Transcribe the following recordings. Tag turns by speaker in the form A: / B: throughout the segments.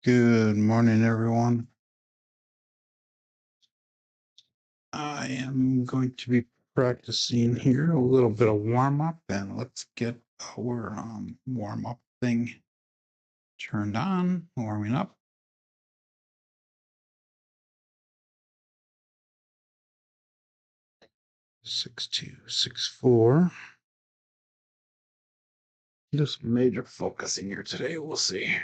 A: Good morning, everyone. I am going to be practicing here a little bit of warm up, and let's get our warm up thing turned on, warming up. 6264. Just major focusing here today. We'll see.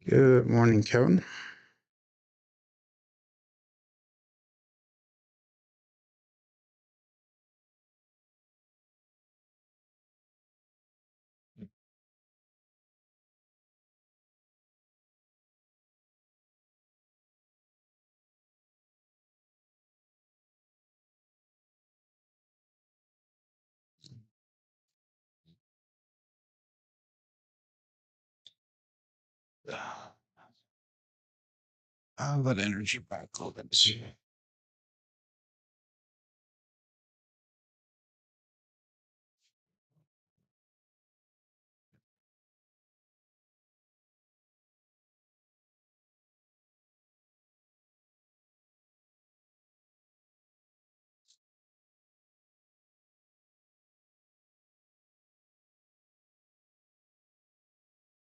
A: Good morning, Kevin. I'll let energy back a little bit.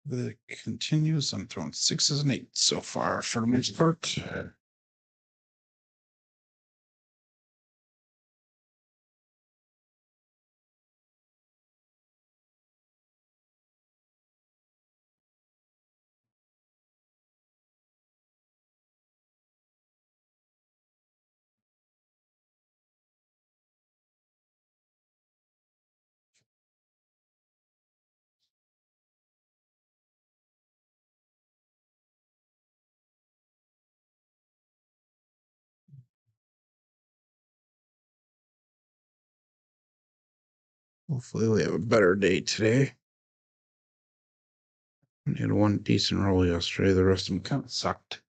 A: It continues. I'm throwing 6s and 8s so far for the most part. Hopefully, we have a better day today. We had one decent roll yesterday. The rest of them kind of sucked.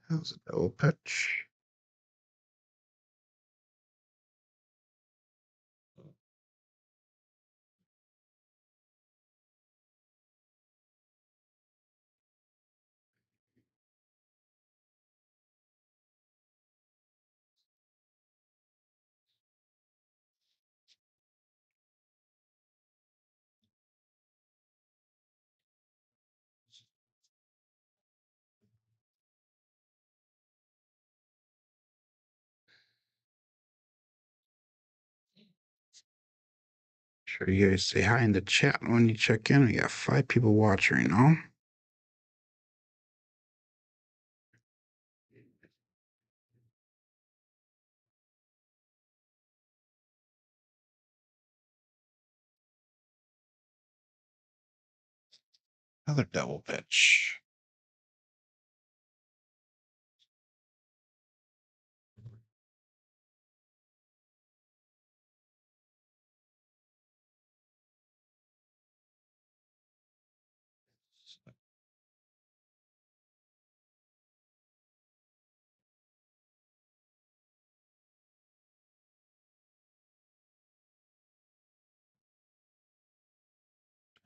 A: How's a double pitch? Sure, you guys say hi in the chat when you check in. We got 5 people watching, you know? Another double pitch.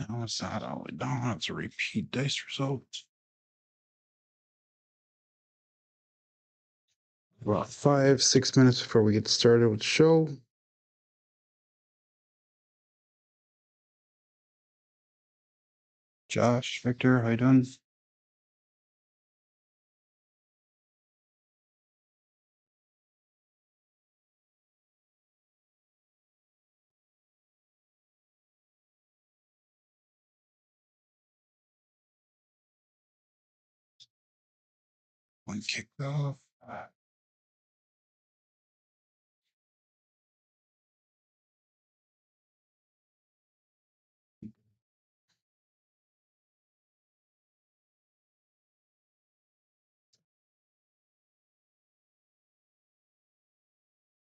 A: No, it's not all we don't. It's a repeat dice result. About 5-6 minutes before we get started with the show. Josh, Victor, how you doing? One kicked off.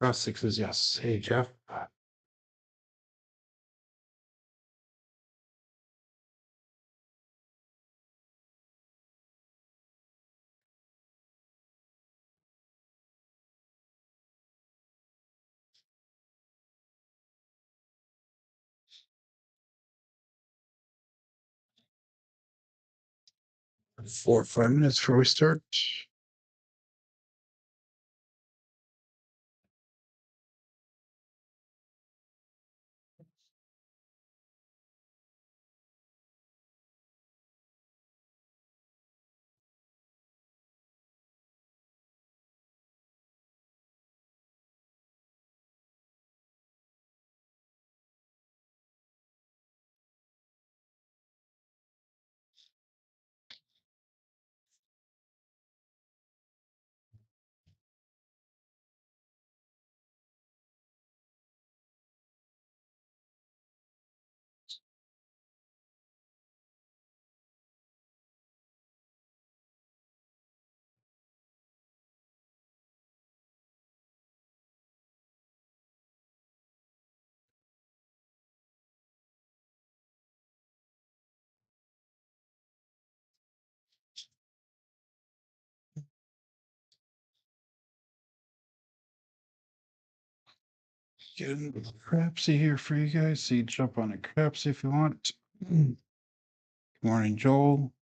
A: Cross sixes, yes. Hey, Jeff. Four or 5 minutes before we start. Get into the Crapsee here for you guys. So you jump on a Crapsee if you want. Good morning, Joel.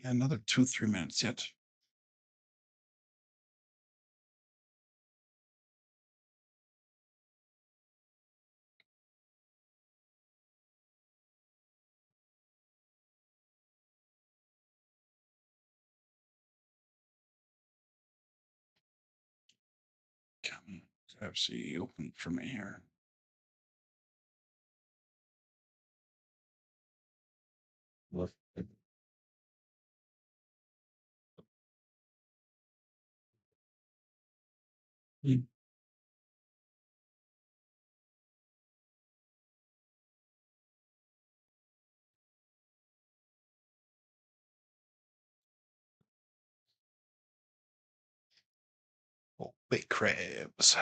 A: Another 2-3 minutes yet. Come, Crapsee open for me here. Look. Oh, big crabs.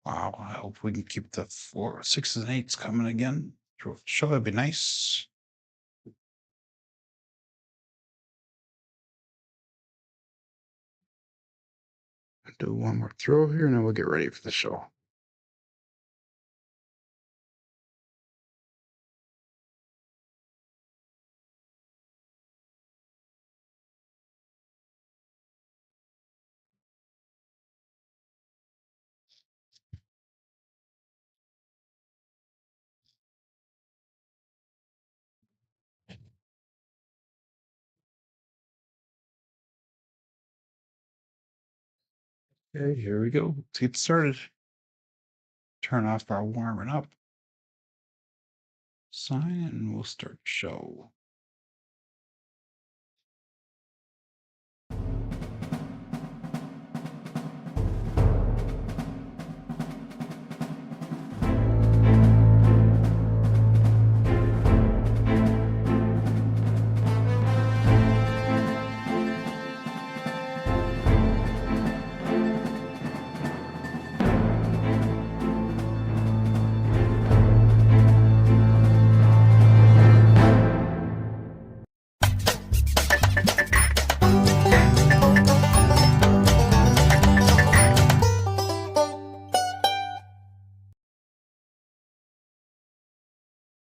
A: Wow, I hope we can keep the 4, 6s, and 8s coming again. Through the show, that'd be nice. Do one more throw here, and then we'll get ready for the show. Okay, here we go. Let's get started. Turn off our warming up. Sign and we'll start show.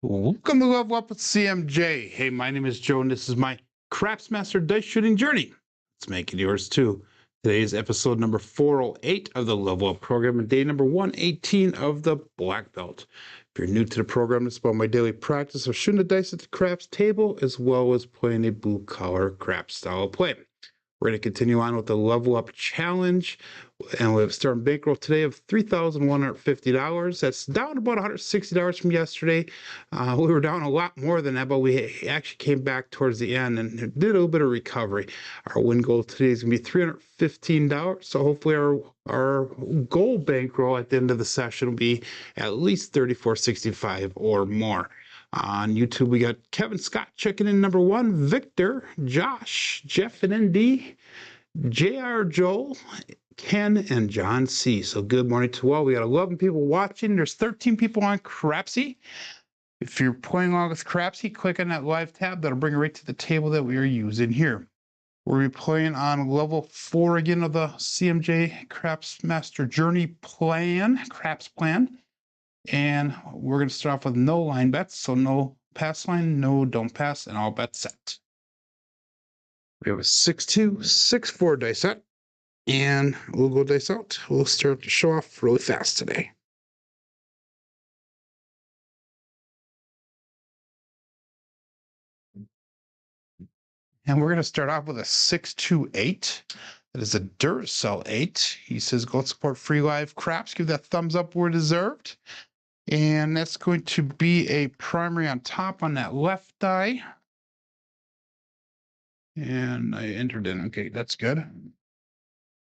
A: Welcome to Level Up with CMJ. Hey, my name is Joe, and this is my Craps Master Dice Shooting Journey. Let's make it yours too. Today is episode number 408 of the Level Up program and day number 118 of the Black Belt. If you're new to the program, this is about my daily practice of shooting the dice at the craps table, as well as playing a blue-collar craps style play. We're going to continue on with the Level Up Challenge, and we have starting bankroll today of $3,150. That's down about $160 from yesterday. We were down a lot more than that, but we actually came back towards the end and did a little bit of recovery. Our win goal today is going to be $315, so hopefully our goal bankroll at the end of the session will be at least $34.65 or more. On YouTube, we got Kevin Scott checking in number 1, Victor, Josh, Jeff and ND, JR Joel, Ken, and John C. So good morning to all. We got 11 people watching. There's 13 people on Crapsee. If you're playing along with Crapsee, click on that live tab. That'll bring you right to the table that we are using here. We'll be playing on level 4 again of the CMJ Craps Master Journey plan, Craps plan. And we're going to start off with no line bets. So no pass line, no don't pass, and all bets set. We have a 6-2, 6-4 dice set. And we'll go dice out. We'll start to show off really fast today. And we're going to start off with a 6-2-8. That is a Duracell 8. He says, go support free live craps. Give that thumbs up where deserved. And that's going to be a primary on top on that left die. And I entered in. Okay, that's good.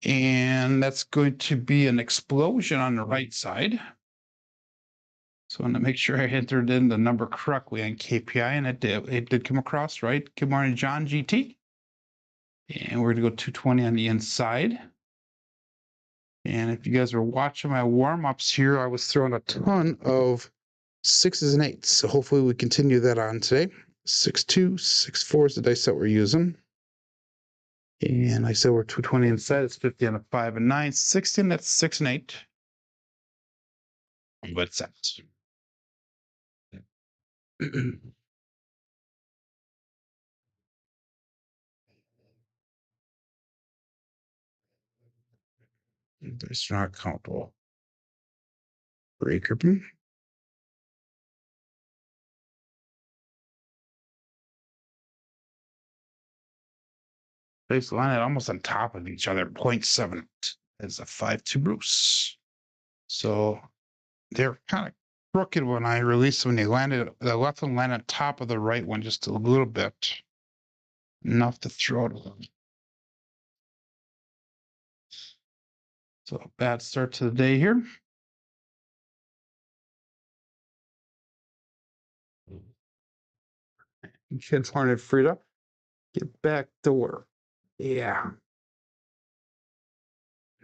A: And that's going to be an explosion on the right side. So I want to make sure I entered in the number correctly on KPI, and it did come across right. Good morning, John GT. And we're going to go 220 on the inside. And if you guys are watching my warm-ups here, I was throwing a ton of 6s and 8s. So hopefully we continue that on today. 6-2, 6-4 is the dice that we're using. And like I said, we're 220 inside. It's 50 on a 5 and 9. 16, that's 6 and 8. What's that? It's not countable. Breaker. They line it almost on top of each other. 0.7. It's a 5-2 Bruce. So they're kind of crooked when I released them. When they landed, the left one landed on top of the right one just a little bit. Enough to throw it. So a bad start to the day here. Good morning, Frida. Get back to work. Yeah.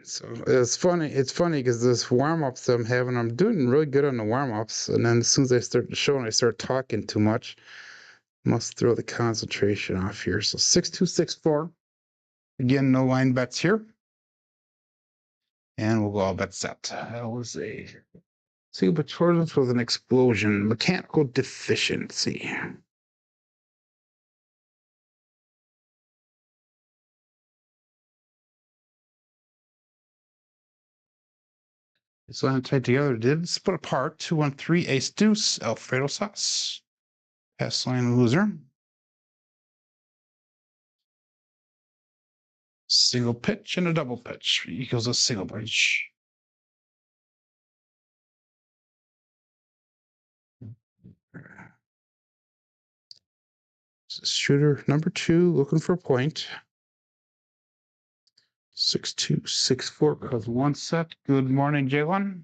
A: So it's funny. It's funny because this warm-ups I'm having, I'm doing really good on the warm-ups, and then as soon as I start the show and I start talking too much, must throw the concentration off here. So 6-2, 6-4. Again, no line bets here. And we'll go all bet set. That was a single Petroleum with an explosion. Mechanical deficiency. This line tied together did split apart. 2-1-3 ace deuce Alfredo sauce. Pass line loser. Single pitch and a double pitch equals a single pitch. Shooter number 2 looking for a point. 6-2, 6-4 because one set. Good morning, Jalen.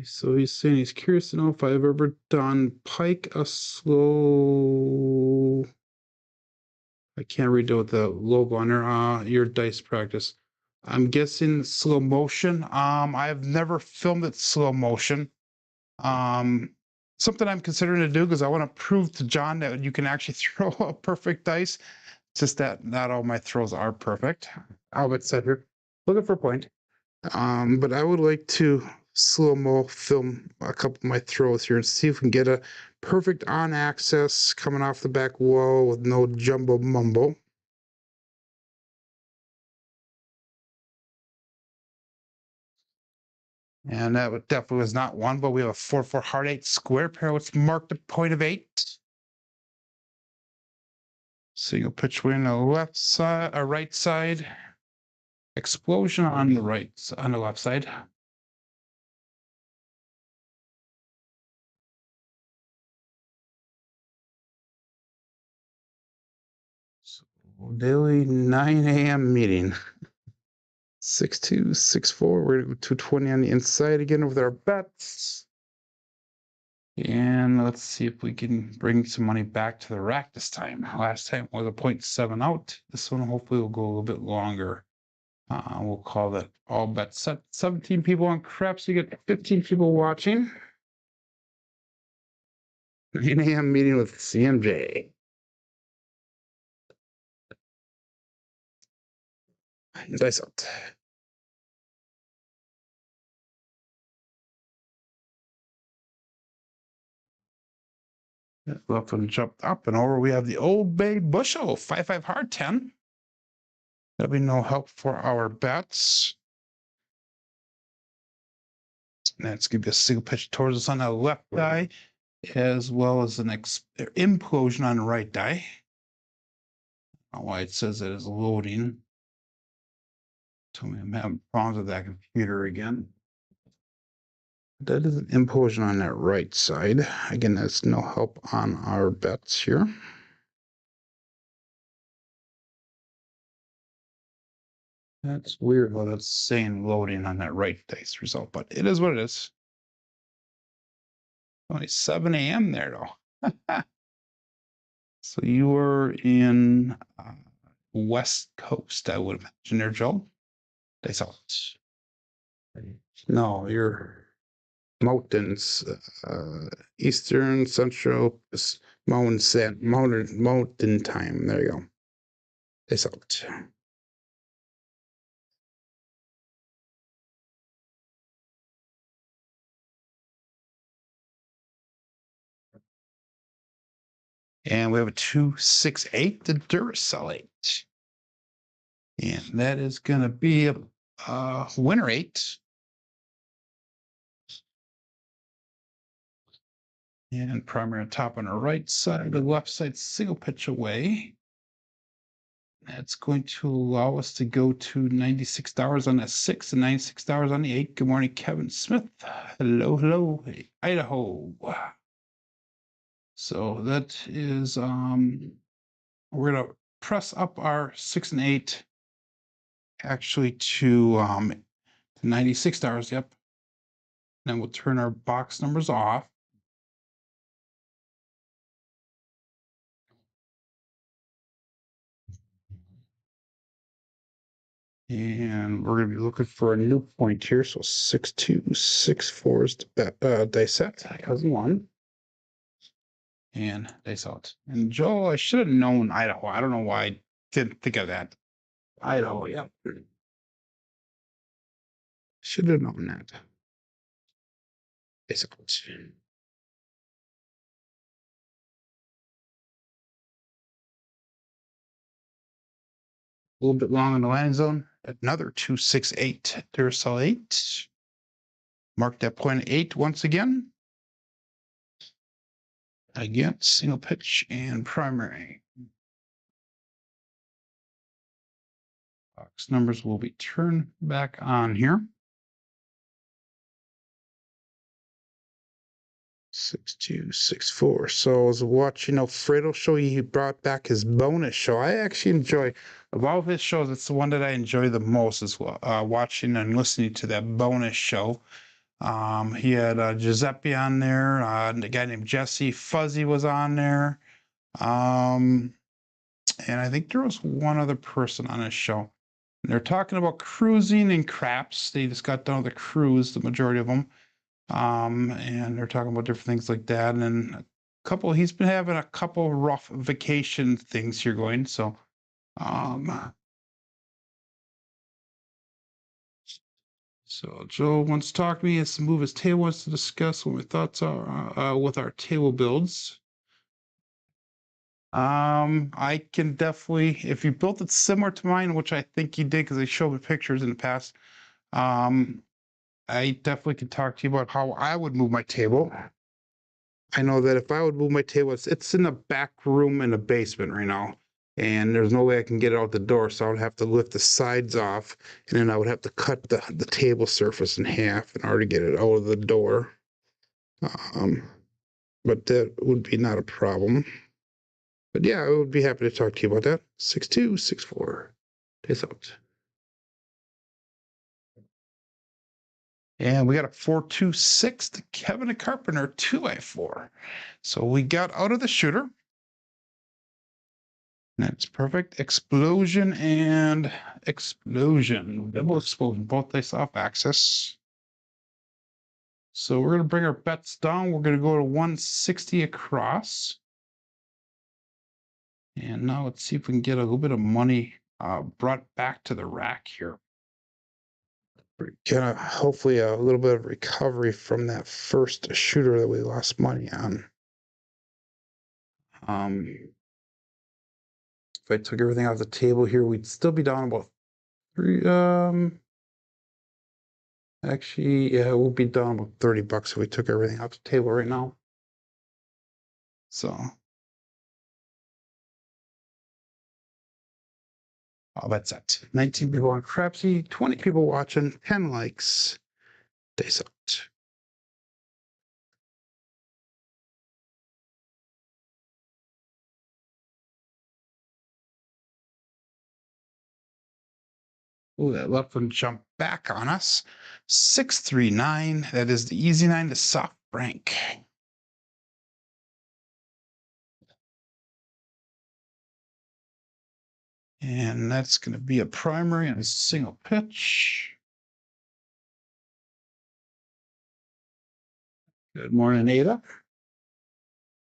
A: So he's saying he's curious to know if I've ever done pike a slow. I can't read what the logo on there. Your dice practice. I'm guessing slow motion. I've never filmed it slow motion. Something I'm considering to do because I want to prove to John that you can actually throw a perfect dice. It's just that not all my throws are perfect. Albert said here, looking for a point. But I would like to slow-mo film a couple of my throws here and see if we can get a perfect on access coming off the back wall with no jumbo mumbo. And that definitely was not one, but we have a 4-4 heart 8 square pair. Let's mark the point of 8. Single pitch win on the left side, right side. Explosion on the on the left side. So daily 9 a.m. meeting. 6-2, 6-4. We're gonna go 220 on the inside again with our bets. And let's see if we can bring some money back to the rack this time. Last time was a 0.7 out. This one hopefully will go a little bit longer. We'll call that all bets set. 17 people on Crapsee. You get 15 people watching. 9 a.m. meeting with CMJ. Dice out. Left one jumped up and over. We have the Old Bay Bushel, 5-5 hard 10. There'll be no help for our bets. Let's give you a single pitch towards us on the left die, as well as an implosion on the right die. I don't know why it says it is loading. Tell me I'm having problems with that computer again. That is an implosion on that right side. Again, that's no help on our bets here. That's weird what it's saying loading on that right dice result, but it is what it is. Only 7 a.m. there though. So you were in West Coast, I would imagine there, Joe. Dice out. No, you're mountains, Eastern, Central, mountain time. There you go. Dice out. And we have a 2-6-8, the Duracell 8. And that is going to be a winner 8. And primary on top on the right side, the left side single pitch away. That's going to allow us to go to $96 on that 6 and $96 on the 8. Good morning, Kevin Smith. Hello, hello, Idaho. So that is we're gonna press up our 6 and 8 actually to $96. Yep. Then we'll turn our box numbers off. And we're going to be looking for a new point here. So 6-2, 6-4 is the dice set. Has one. And dice out. And Joe, I should have known Idaho. I don't know why I didn't think of that. Idaho, yeah. Should have known that. Dice out. A little bit long in the landing zone. Another 2-6-8. Duracell 8. Mark that point 8 once again. Again, single pitch and primary. Box numbers will be turned back on here. 6-2, 6-4. So I was watching Alfredo show. He brought back his bonus show. I actually enjoy, of all of his shows, it's the one that I enjoy the most as well. Watching and listening to that bonus show. He had Giuseppe on there. A guy named Jesse Fuzzy was on there. And I think there was one other person on his show. And they're talking about cruising and craps. They just got done with the cruise, the majority of them. And they're talking about different things like that. And then he's been having a couple rough vacation things here going. So, So Joe wants to talk to me, has to move his table, wants to discuss what my thoughts are with our table builds. I can definitely, if you built it similar to mine, which I think you did because they showed me pictures in the past, I definitely can talk to you about how I would move my table. I know that if I would move my table, it's in the back room in the basement right now, and there's no way I can get it out the door, so I would have to lift the sides off, and then I would have to cut the table surface in half in order to get it out of the door. But that would be not a problem. But yeah, I would be happy to talk to you about that. 6264. Peace out. And we got a 426 to Kevin a Carpenter 2x4. So we got out of the shooter. That's perfect. Explosion and explosion. Double explosion. Both dice off axis. So we're going to bring our bets down. We're going to go to 160 across. And now let's see if we can get a little bit of money brought back to the rack here. Kind of hopefully a little bit of recovery from that first shooter that we lost money on. If I took everything off the table here, we'd still be down about three. Actually, yeah, we'll be down about $30 if we took everything off the table right now. So that's it. 19 people on Crapsee, 20 people watching, 10 likes. Days out. Ooh, that left one jumped back on us. 639. That is the easy 9 to soft rank. And that's going to be a primary and a single pitch. Good morning, Ada.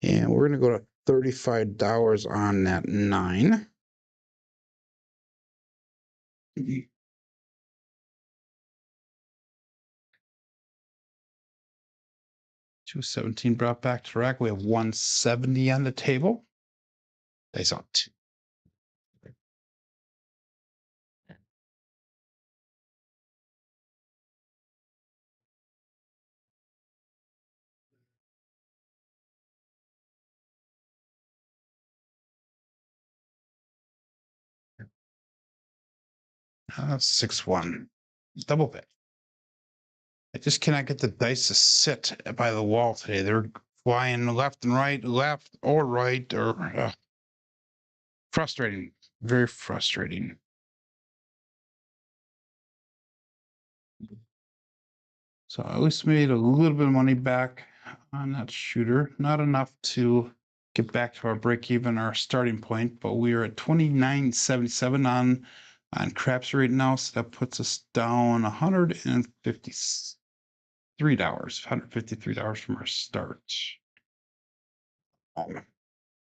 A: And we're going to go to $35 on that 9. 217 brought back to rack. We have 170 on the table. Days out. Uh, 6-1. Double bit. I just cannot get the dice to sit by the wall today. They're flying left and right, left or right, or frustrating. Very frustrating. So I at least made a little bit of money back on that shooter. Not enough to get back to our break even, our starting point, but we are at 29.77 on Crapsee right now. So that puts us down $153 from our start.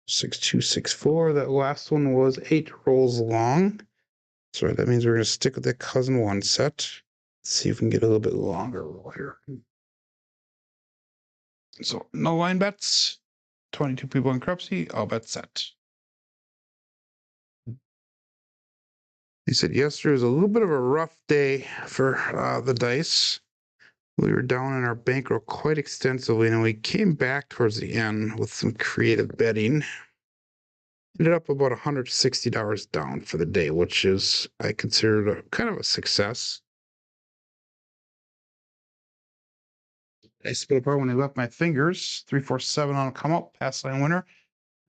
A: 6264. That last one was 8 rolls long. So that means we're going to stick with that cousin 1 set. Let's see if we can get a little bit longer roll here. So no line bets. 22 people in Crapsee. All bets set. He said yesterday was a little bit of a rough day for the dice. We were down in our bankroll quite extensively, and we came back towards the end with some creative betting. Ended up about $160 down for the day, which is, I consider, kind of a success. I split apart when I left my fingers. 347 on a come up, pass line winner.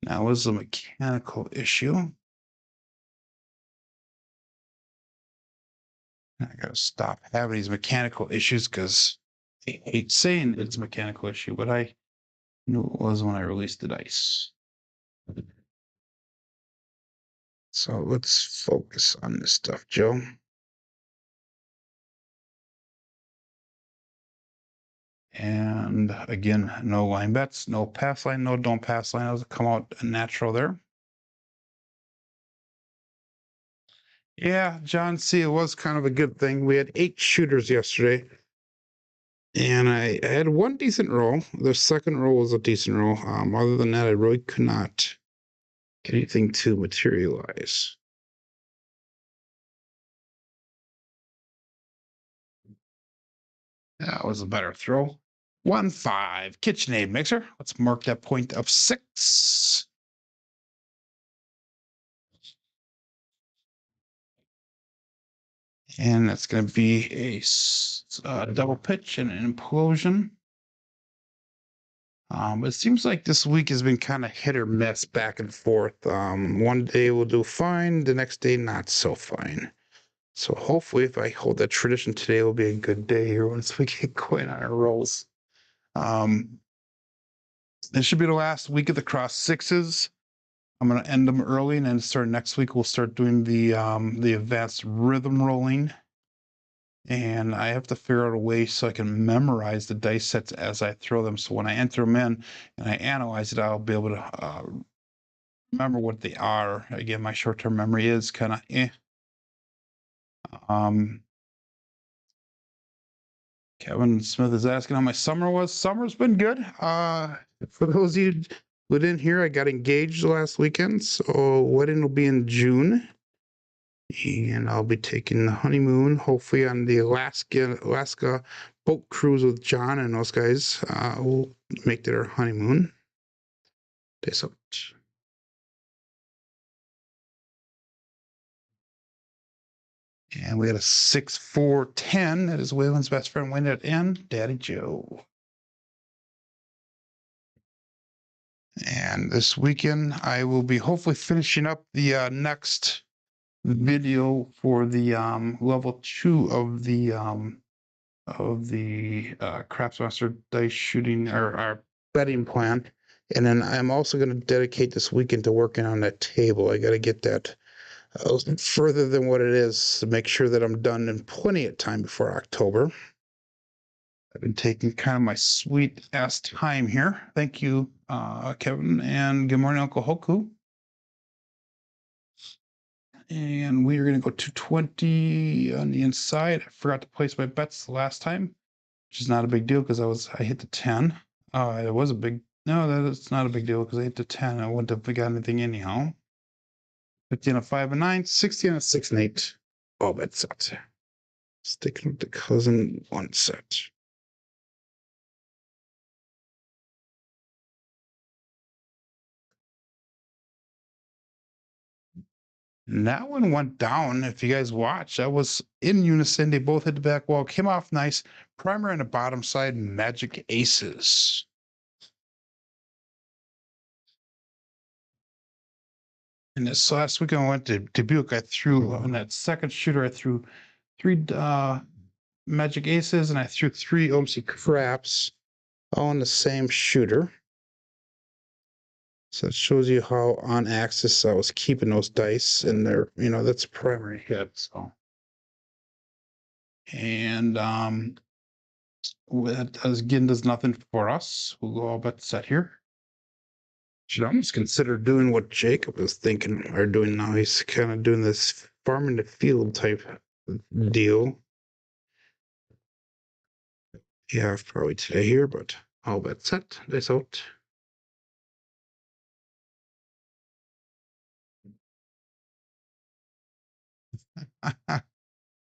A: That was a mechanical issue. I gotta stop having these mechanical issues because I hate saying it's a mechanical issue, but I knew it was when I released the dice. So let's focus on this stuff, Joe. And again, no line bets, no pass line, no don't pass line. Those come out natural there. Yeah, John C. It was kind of a good thing. We had 8 shooters yesterday, and I had one decent roll. The second roll was a decent roll. Other than that, I really could not get anything to materialize. That was a better throw. 1-5 KitchenAid mixer. Let's mark that point of 6. And that's going to be a double pitch and an implosion. It seems like this week has been kind of hit or miss back and forth. One day we'll do fine, the next day not so fine. So hopefully, if I hold that tradition today, will be a good day here once we get going on our rolls. This should be the last week of the cross sixes. I'm going to end them early, and then start next week. We'll start doing the advanced rhythm rolling. And I have to figure out a way so I can memorize the dice sets as I throw them. So when I enter them in and I analyze it, I'll be able to remember what they are. Again, my short-term memory is kind of Kevin Smith is asking how my summer was. Summer's been good. For those of you who didn't hear, I got engaged last weekend. So wedding will be in June. And I'll be taking the honeymoon, hopefully on the Alaska boat cruise with John and those guys. We'll make that our honeymoon. Days out. And we had a 6-4-10. That is Waylon's best friend win at end, Daddy Joe. And this weekend, I will be hopefully finishing up the next video for the level 2 of the Craps Master dice shooting or our betting plan. And then I'm also going to dedicate this weekend to working on that table. I got to get that further than what it is to make sure that I'm done in plenty of time before October. I've been taking kind of my sweet ass time here. Thank you, Kevin, and good morning, Uncle Hoku. And we are going to go 220 on the inside. I forgot to place my bets the last time, which is not a big deal because I hit the 10. It was a big, no, that's not a big deal because I hit the 10. I wouldn't have got anything anyhow. 50 on a 5 and 9, 60 on a 6 and 8. All bets set. Sticking with the cousin one set. And that one went down. If you guys watch, that was in unison. They both hit the back wall, came off nice. Primer on the bottom side, magic aces. And this last weekend I went to Dubuque. I threw on that second shooter, I threw 3 magic aces and I threw 3 OMC craps all on the same shooter. So it shows you how on axis I was keeping those dice in there. You know, that's primary hit. So, and that again does nothing for us. We'll go all bet set here. Should almost consider doing what Jacob is thinking or doing now. He's kind of doing this farm in the field type deal. Yeah, probably today here, but all bet set. Dice out.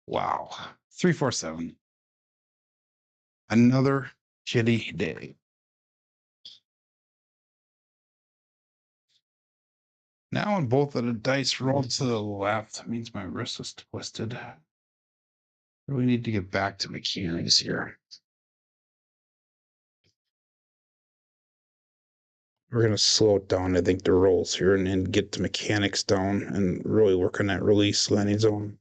A: Wow. 3-4-7. Another shitty day. Now when both of the dice roll to the left, that means my wrist is twisted. We need to get back to mechanics here. We're going to slow it down, I think, the rolls here and then get the mechanics down and really work on that release landing zone.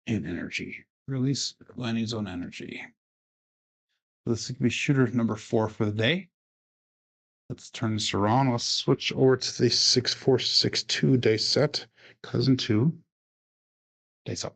A: And energy. Release landing zone energy. This could be shooter number 4 for the day. Let's turn this around. Let's switch over to the 6-4-6-2 dice set. Cousin 2. Dice out.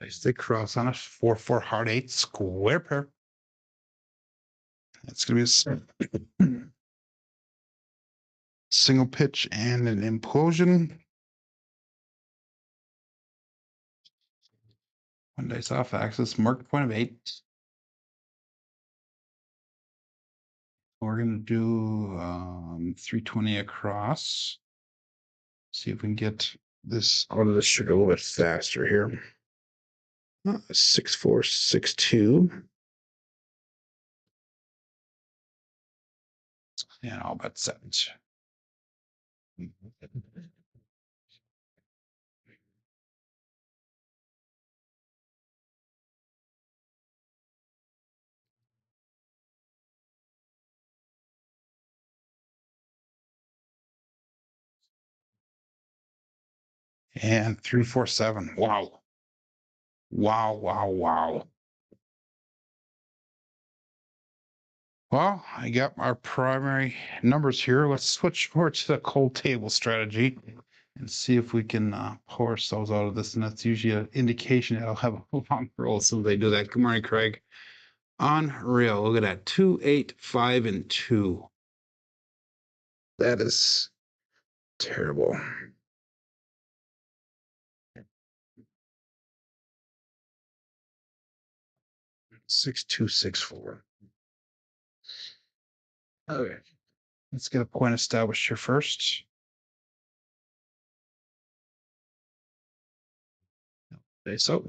A: Place the cross on a 4-4 hard 8 square pair. It's going to be a single pitch and an implosion. One dice off axis, marked point of 8. We're going to do 320 across. See if we can get this out of the sugar a little bit faster here. 6462. And all but 7. And 347. Wow. Wow, wow, wow. Well, I got our primary numbers here. Let's switch over to the cold table strategy and see if we can pull ourselves out of this. And that's usually an indication that I'll have a long roll as soon as they do that. Good morning, Craig. Unreal. Look at that. 2, 8, 5, and 2. That is terrible. Six, 2, 6, 4. Okay. Let's get a point established here first. Face out.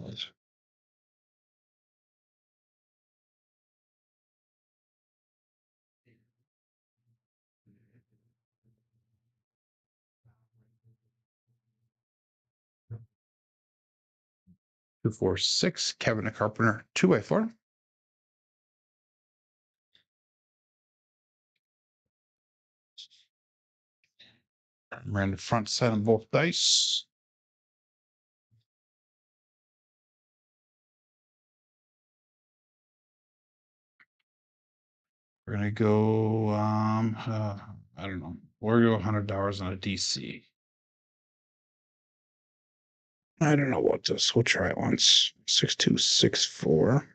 A: 2, 4, 6. Kevin the Carpenter, 2x4. Ran the front side on both dice. We're gonna go I don't know. We're gonna go $100 on a DC. I don't know what this. We'll try it once. 6264.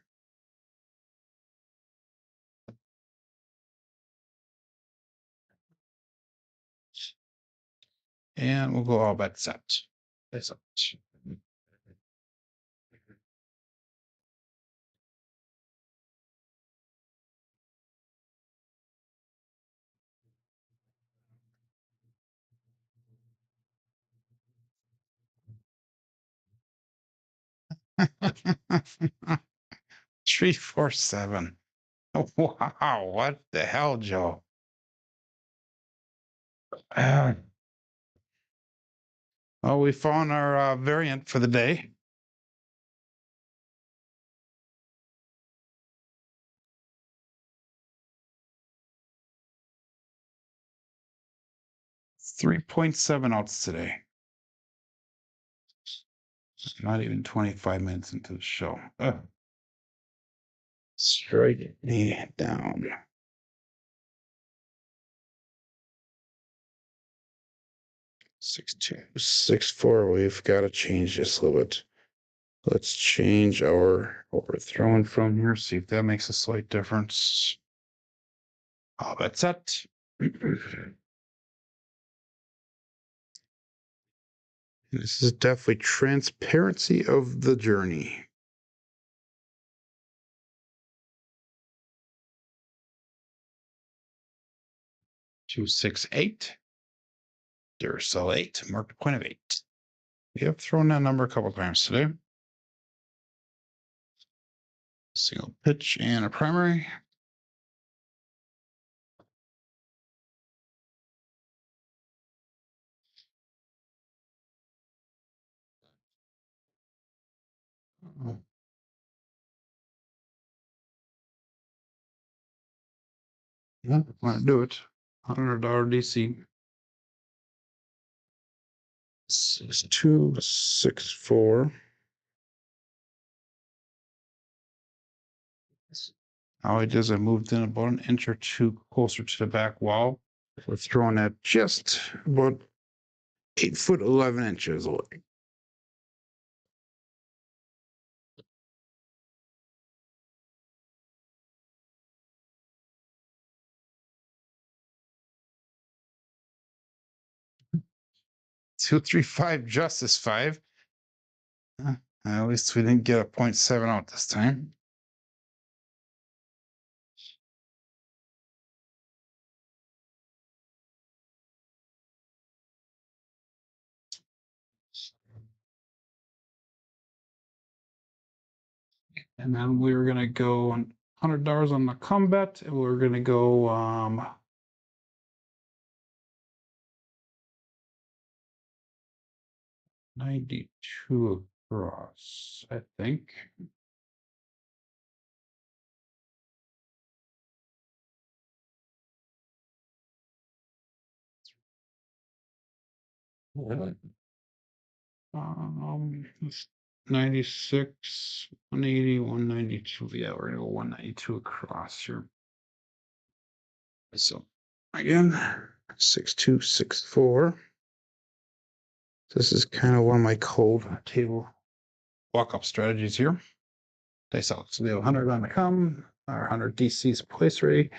A: And we'll go all bet set. That's up. 347. Wow, what the hell, Joe? Well, we found our variant for the day. $3.7 outs today. Not even 25 minutes into the show. Straight me down. 6264. We've got to change this a little bit. Let's change our what we're throwing from here. See if that makes a slight difference. Oh, that's it. This is definitely transparency of the journey. 268. Duracell 8. Marked point of 8. We have thrown that number a couple times today. Single pitch and a primary. Yeah, want to do it. $100 DC. 6264. All I did is I moved in about an inch or two closer to the back wall. We're throwing at just about 8 foot 11 inches away. 235 justice 5. At least we didn't get a 0.7 out this time. And then we were gonna go on $100 on the combat, and we were gonna go 92 across, I think. Um, 96, 180, 192. Yeah, we're gonna go 192 across here. So again, 6264. This is kind of one of my cold table walk-up strategies here. Dice out. So we have 100 on the come, our 100 DC's place rate,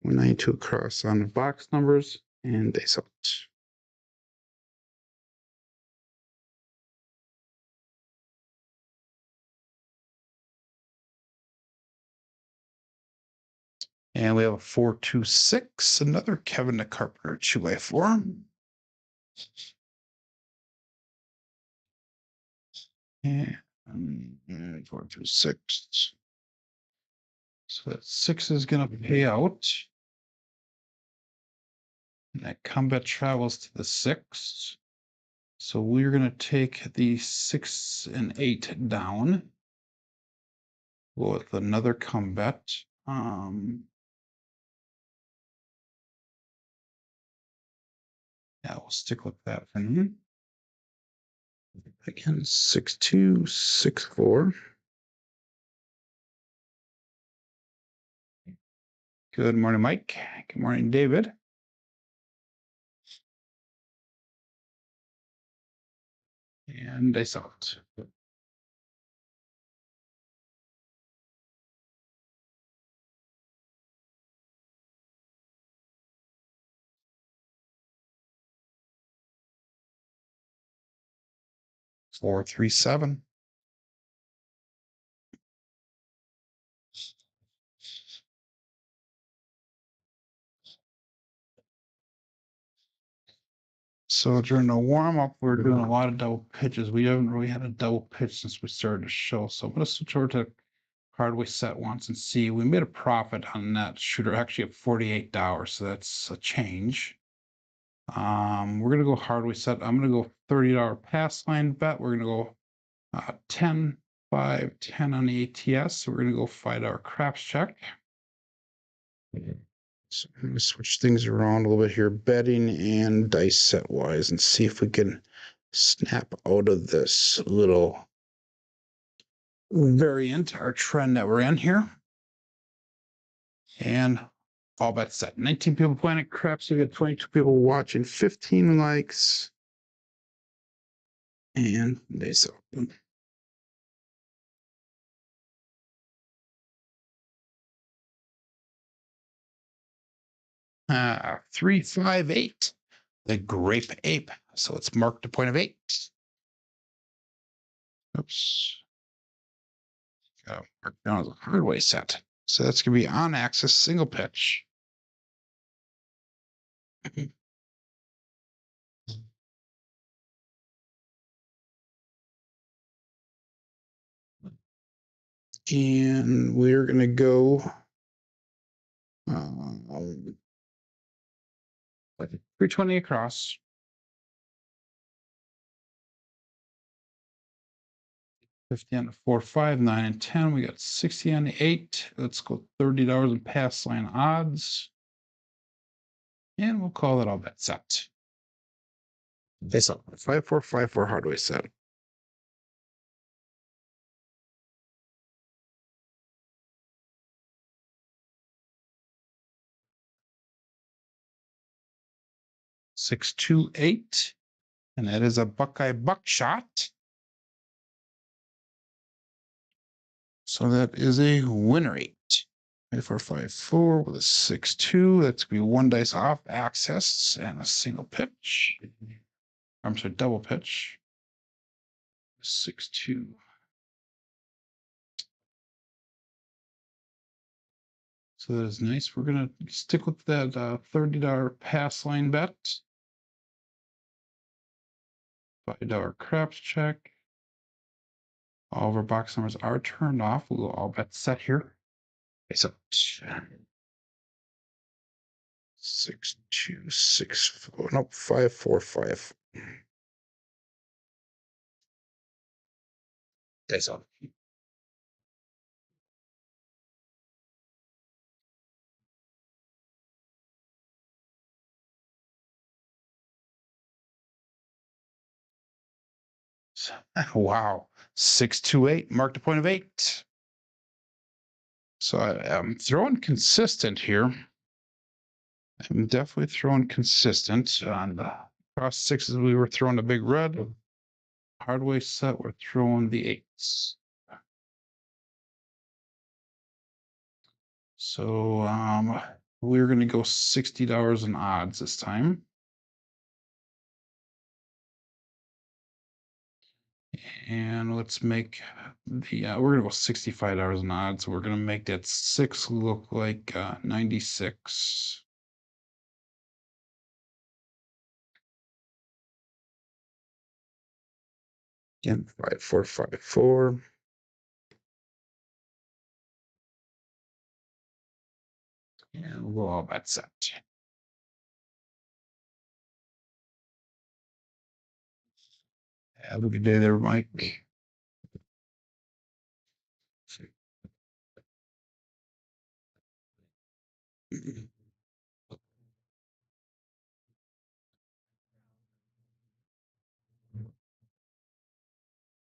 A: 192 across on the box numbers, and dice out. And we have a 426, another Kevin the Carpenter 2x4. And 426. So that 6 is going to pay out. And that combat travels to the 6. So we're going to take the 6 and 8 down. Go with another combat. Yeah, we'll stick with that for now. Again, 6264. Good morning, Mike. Good morning, David. And dice out. Four, 3, 7. So during the warm-up, we're doing a lot of double pitches. We haven't really had a double pitch since we started the show. So I'm going to switch over to Hardway set once and see. We made a profit on that shooter actually at $48. So that's a change. We're going to go Hardway set. I'm going to go $30 pass line bet. We're going to go 10, 5, 10 on the ATS. So we're going to go $5 craps check. So I'm going to switch things around a little bit here, betting and dice set wise, and see if we can snap out of this little variant, our trend that we're in here. And all bets set. 19 people playing at Crapsee. We got 22 people watching, 15 likes. And dice open. 3, 5, 8. The grape ape. So it's marked a point of 8. Oops. Got to mark down as a hardway set. So that's going to be on axis single pitch. And we're going to go 320 across. 50 on the 4, 5, 9, and 10. We got 60 on the 8. Let's go $30 in pass line odds. And we'll call it all bet set. Face up. 5454 hardway set. Six, 2, 8. And that is a Buckeye buckshot. So that is a winner 8. 5454 with a 6-2. That's going to be one dice off access and a single pitch. I'm sorry, double pitch. 6-2. So that is nice. We're gonna stick with that $30 pass line bet. $5 craps check. All of our box numbers are turned off. We'll all bet set here. Okay, so 6-2-6-4. Nope, 5-4-5. Okay, so wow, 6-2-8. Marked a point of 8. So I'm throwing consistent here. I'm definitely throwing consistent on the cross sixes. We were throwing a big red. Hardway set, we're throwing the 8s. So we're going to go $60 in odds this time. And let's make the we're going to go $65 in odds. We're going to make that 6 look like 96. Again, 5-4-5-4. And we'll all bet set. Have a good day there, Mike.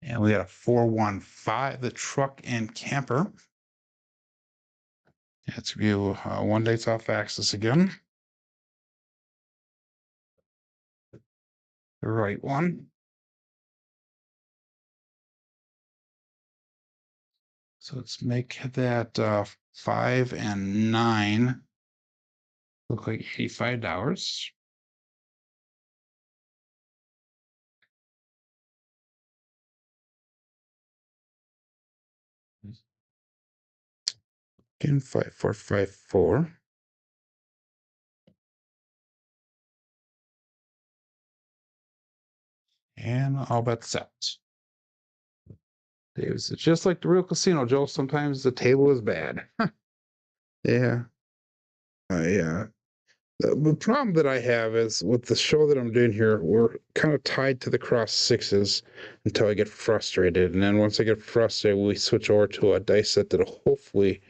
A: And we got a 4-1-5, the truck and camper. Let's view one dates off axis again. The right one. So let's make that 5 and 9 look like $85. Again, 5-4-5-4. And all bet set. It's just like the real casino, Joe. Sometimes the table is bad. Yeah. Yeah. The problem that I have is with the show that I'm doing here, we're kind of tied to the cross sixes until I get frustrated. And then once I get frustrated, we switch over to a dice set that'll hopefully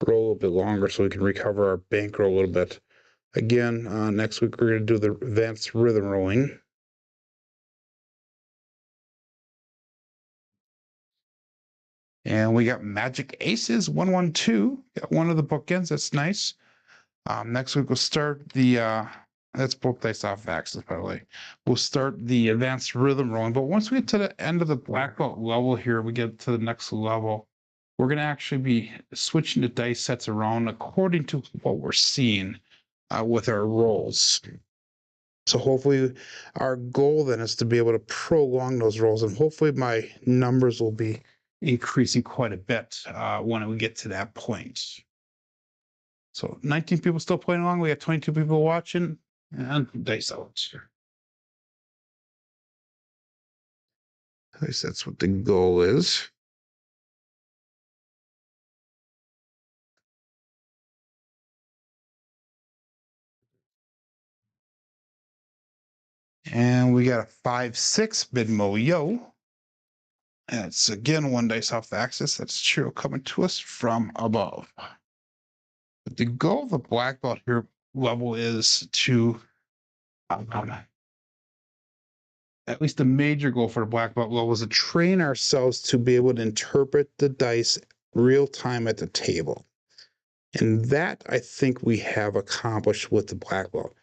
A: roll a little bit longer so we can recover our bankroll a little bit. Again, next week we're going to do the advanced rhythm rolling. And we got Magic Aces 112. Got one of the bookends. That's nice. Next week we'll start the that's both dice off axis, by the way. We'll start the advanced rhythm rolling. But once we get to the end of the black belt level here, we get to the next level. We're going to actually be switching the dice sets around according to what we're seeing with our rolls. So hopefully our goal then is to be able to prolong those rolls, and hopefully my numbers will be increasing quite a bit when we get to that point. So 19 people still playing along. We have 22 people watching, and dice out. At least that's what the goal is. And we got a 5-6 mid-mo yo. And it's again one dice off the axis. That's true coming to us from above. But the goal of the black belt here level is to at least the major goal for the black belt level was to train ourselves to be able to interpret the dice real time at the table. And that I think we have accomplished with the black belt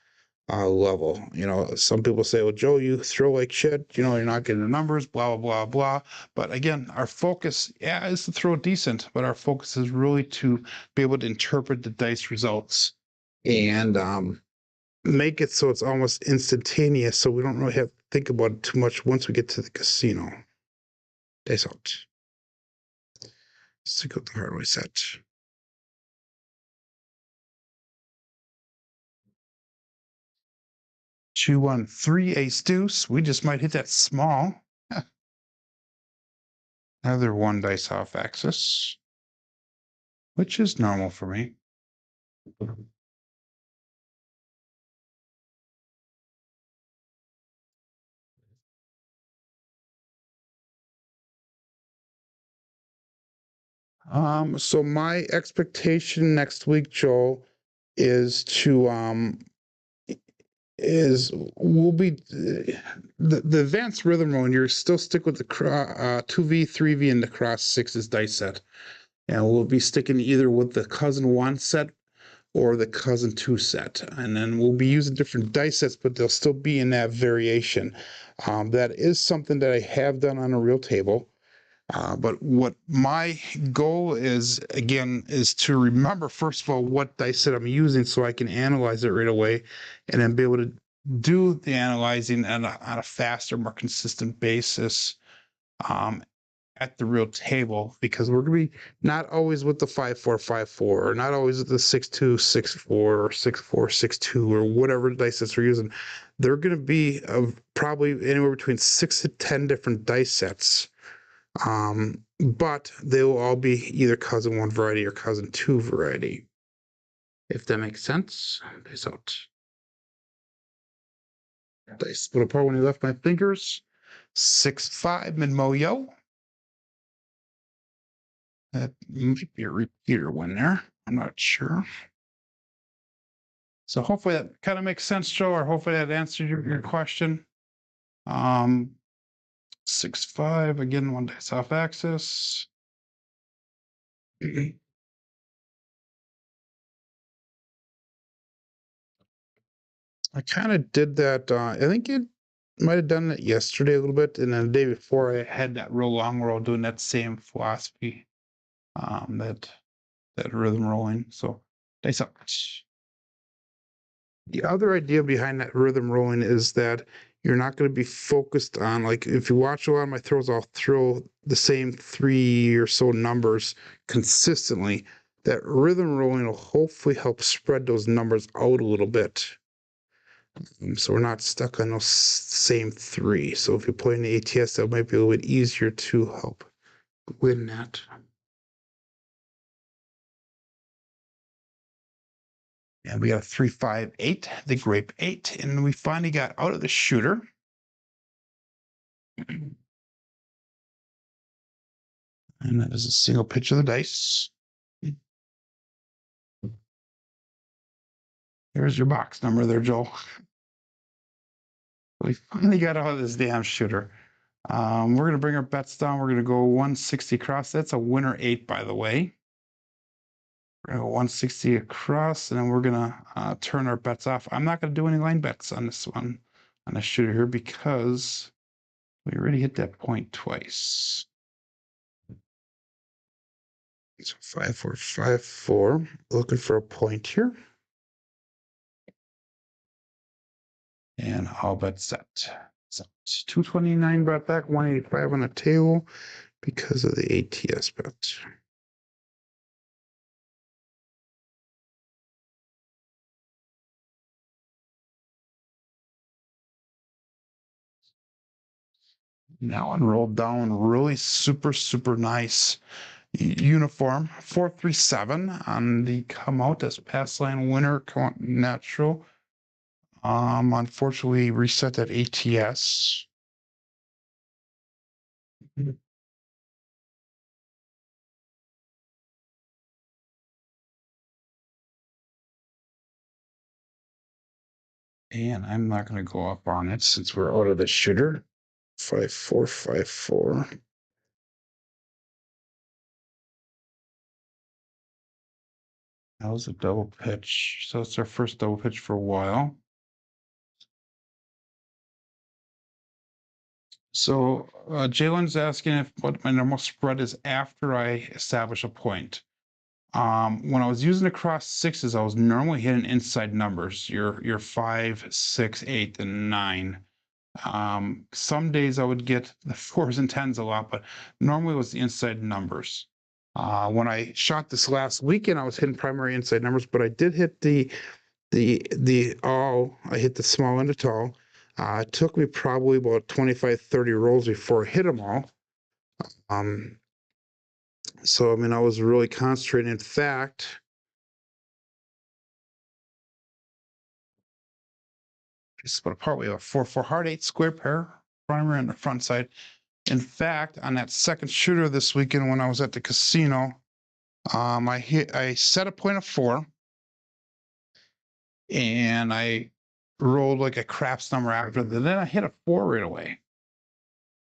A: level. You know, some people say, well, Joe, you throw like shit, you know, you're not getting the numbers, blah, blah, blah, blah. But again, our focus, yeah, is to throw decent, but our focus is really to be able to interpret the dice results and make it so it's almost instantaneous, so we don't really have to think about it too much once we get to the casino. Dice out. Stick with the Hardway set. 2, 1, 3, ace deuce. We just might hit that small. Another 1 dice off axis, which is normal for me. So my expectation next week, Joel, is to we'll be the advanced rhythm roll, and you're still stick with the 2V, 3V, and the cross sixes dice set, and we'll be sticking either with the cousin 1 set or the cousin 2 set, and then we'll be using different dice sets, but they'll still be in that variation. That is something that I have done on a real table. But what my goal is, again, is to remember, first of all, what dice set I'm using so I can analyze it right away and then be able to do the analyzing on a faster, more consistent basis at the real table, because we're going to be not always with the 5-4-5-4, or not always with the 6-2, 6-4, or 6-4, 6-2, or whatever dice sets we're using. They're going to be probably anywhere between 6 to 10 different dice sets. But they will all be either cousin 1 variety or cousin 2 variety, if that makes sense. Dice out. Dice split apart when he left my fingers. 6-5 mid-mo-yo. That might be a repeater one there. I'm not sure. So hopefully that kind of makes sense, Joe, or hopefully that answered your question. 6-5, again, 1 dice off axis. I kind of did that. I think it might have done it yesterday a little bit, and then the day before I had that real long roll doing that same philosophy, that rhythm rolling. So dice up. The other idea behind that rhythm rolling is that you're not going to be focused on, like, if you watch a lot of my throws, I'll throw the same 3 or so numbers consistently. That rhythm rolling will hopefully help spread those numbers out a little bit. So we're not stuck on those same 3. So if you play in the ATS, that might be a little bit easier to help win that. And we got a 3-5-8, the grape 8, and we finally got out of the shooter. And that is a single pitch of the dice. There's your box number there, Joel. We finally got out of this damn shooter. We're going to bring our bets down. We're going to go 160 across. That's a winner 8, by the way. We're going to go 160 across, and then we're going to turn our bets off. I'm not going to do any line bets on this one, on this shooter here, because we already hit that point twice. So 5-4-5-4, looking for a point here. And all bets set. So 229 brought back, 185 on the table because of the ATS bet. Now unrolled down, really super, super nice uniform. 437 on the come out as pass line winner, come out natural. Unfortunately reset that ATS. And I'm not going to go up on it since we're out of the shooter. 5-4-5-4. That was a double pitch. So it's our first double pitch for a while. So Jalen's asking if what my normal spread is after I establish a point. When I was using the cross sixes, I was normally hitting inside numbers, your 5, 6, 8, and 9. Some days I would get the 4s and 10s a lot, but normally it was the inside numbers. When I shot this last weekend, I was hitting primary inside numbers, but I did hit the all. I hit the small and the tall. It took me probably about 25, 30 rolls before I hit them all. So, I mean, I was really concentrating. In fact, just split apart. We have a 4-4 hard 8 square pair, primary on the front side. In fact, on that second shooter this weekend when I was at the casino, I set a point of 4, and I rolled like a craps number after that. Then I hit a 4 right away.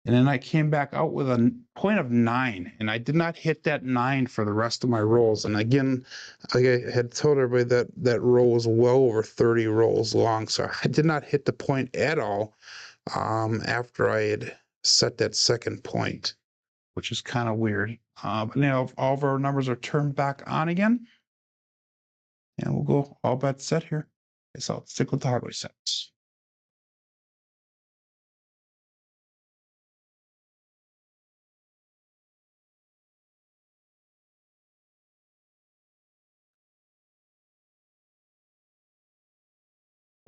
A: And then I came back out with a point of 9, and I did not hit that 9 for the rest of my rolls. And again, like I had told everybody, that roll was well over 30 rolls long, so I did not hit the point at all after I had set that second point, which is kind of weird. But now all of our numbers are turned back on again, and we'll go all bets set here. Okay, so I'll stick with the Hardway sets.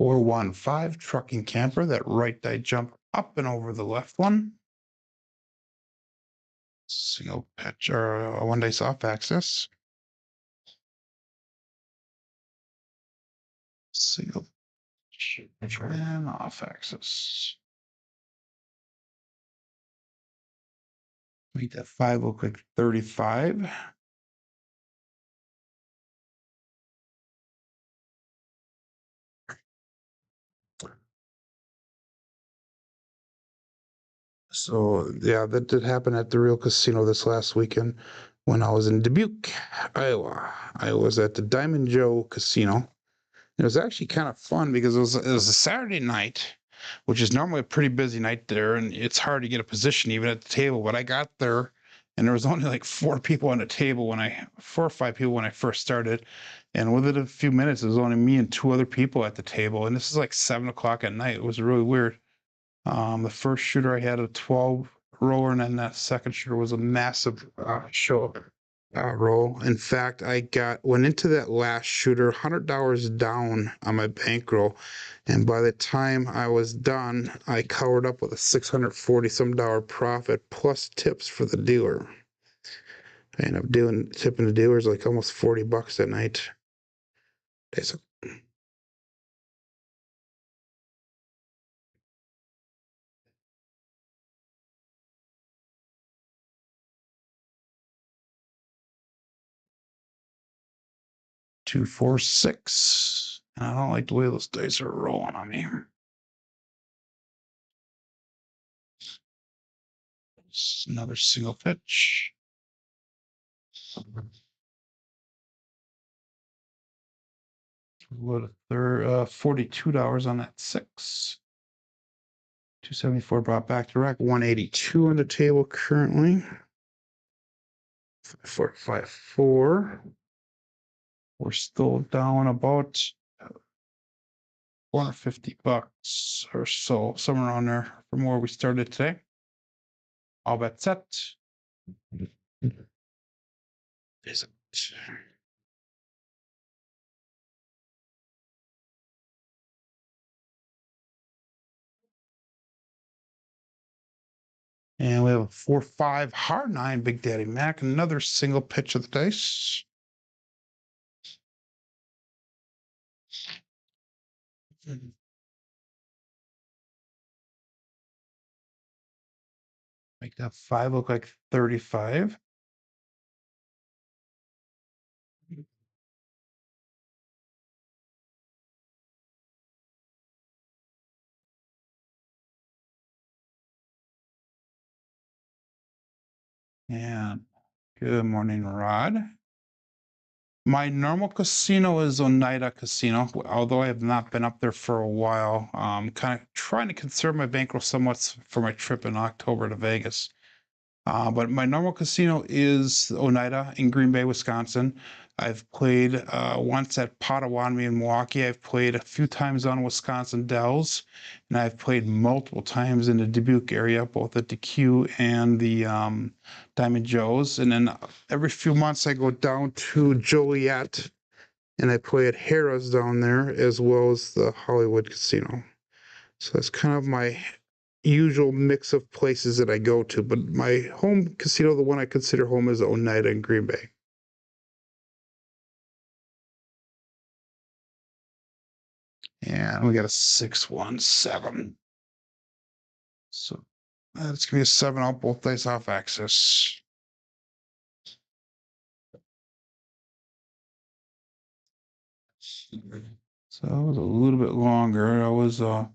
A: Or 1-5 trucking camper, that right die jump up and over the left one. Single pitch or a 1 dice off axis. Single pitch and off axis. Make that 5 look like 35. So yeah, that did happen at the real casino this last weekend when I was in Dubuque, Iowa. I was at the Diamond Joe Casino. It was actually kind of fun because it was a Saturday night, which is normally a pretty busy night there, and it's hard to get a position even at the table. But I got there, and there was only like 4 people on the table 4 or 5 people when I first started, and within a few minutes, it was only me and 2 other people at the table. And this is like 7 o'clock at night. It was really weird. The first shooter I had a 12 roller, and then that second shooter was a massive show roll. In fact, I went into that last shooter $100 down on my bankroll, and by the time I was done, I covered up with a $640 some profit plus tips for the dealer. I ended up tipping the dealers like almost $40 that night. Okay, so 2, 4, 6. And I don't like the way those dice are rolling on me. Another single pitch. What a third, $42 on that 6. 274 brought back to rack. 182 on the table currently. 454. We're still down about $450 or so, somewhere around there from where we started today. All bet set. Is it? And we have a 4-5 hard 9 Big Daddy Mac. Another single pitch of the dice. Make that 5 look like 35. And good morning, Rod. My normal casino is Oneida Casino, although I have not been up there for a while. Kind of trying to conserve my bankroll somewhat for my trip in October to Vegas. But my normal casino is Oneida in Green Bay, Wisconsin. I've played once at Potawatomi in Milwaukee. I've played a few times on Wisconsin Dells, and I've played multiple times in the Dubuque area, both at the Q and the Diamond Joe's. And then every few months I go down to Joliet, and I play at Harrah's down there, as well as the Hollywood Casino. So that's kind of my usual mix of places that I go to, but my home casino, the one I consider home, is Oneida in Green Bay. And we got a 617. So that's gonna be a 7 out, both dice off axis. So that was a little bit longer. I was a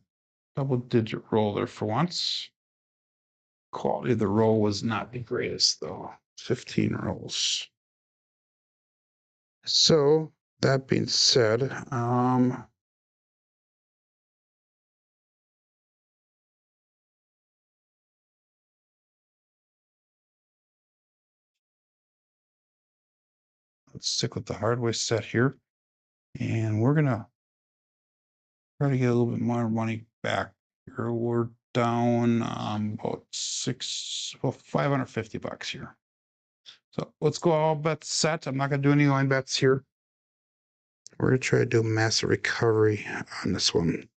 A: double-digit roller for once. Quality of the roll was not the greatest, though. 15 rolls. So that being said, let's stick with the Hardway set here, and we're gonna try to get a little bit more money back here. We're down about $550 here. So let's go all bets set. I'm not gonna do any line bets here. We're gonna try to do a massive recovery on this one.